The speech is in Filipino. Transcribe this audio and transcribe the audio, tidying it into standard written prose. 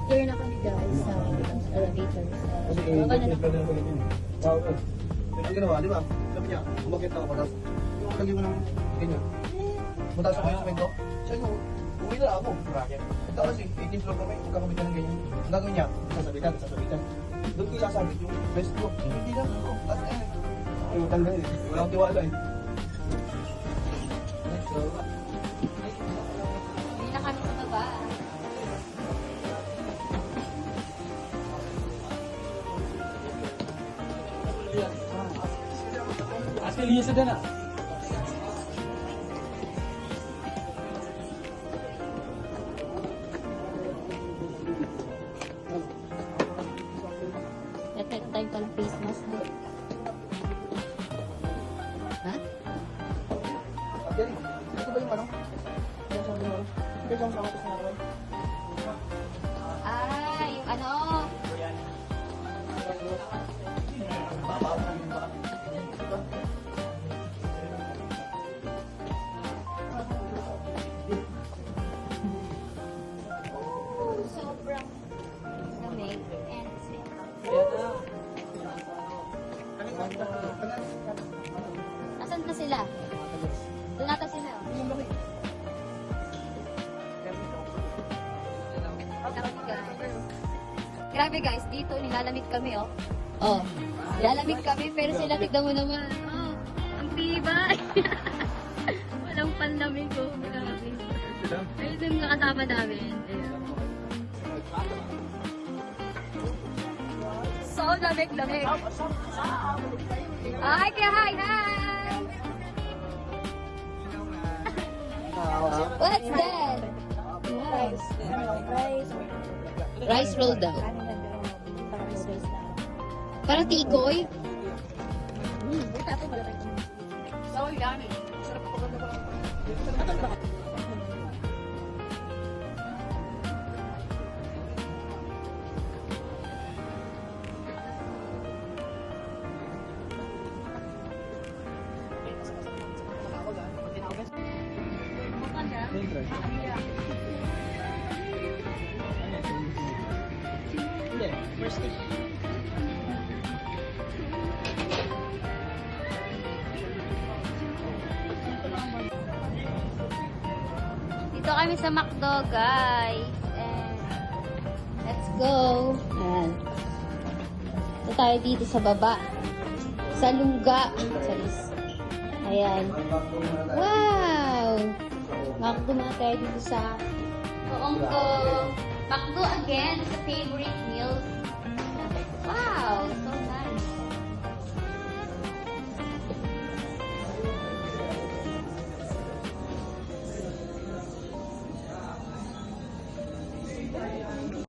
Here na kami guys sa elevator. Kasi Baka na pwede na pwede yun. Wow, good. Ang ginawa, di ba? Sabi niya, umakit ako patas. Yung lagyan mo ng ganyan. Mataas ako yung semento. Sabi ko, uwi na ako. Ito kasi, 18 floor kami, magkakabit ka ng ganyan. Ang gagawin niya, sasabitan. Doon ko sasabit yung best ko. Hindi lang ako. Tapos eh. Ay, matanda eh. Walang tiwala eh. So, Hindi na kami sa baba. Asli liya sa dana. Effect time pa ng face mask mo. Ha? Jerry, ito ba yung ano? Yung sabi mo? Ito yung sa ako sa naroon. Ah, yung ano? Sobrang lamig and safe. Nasaan na sila? Doon nata sila. Grabe guys, dito nilalamig kami oh. Oh, nilalamig kami pero sila tignan mo naman. Oh, ang tibay. Walang panlamig oh. Grabe. Ayun yung mga kasama namin. Ayun. So lamig-lamig. Hi, kaya hi! What's that? Rice roll daw. Parang tikoy. So yummy. Hindi, first thing. Dito kami sa McDo, guys. And let's go. Ayan. Ito tayo dito sa baba. Sa Lungga. Charis. Ayan. Wow! McDo na tayo dito sa Hongkong. McDo again sa favorite meals. Wow! So nice.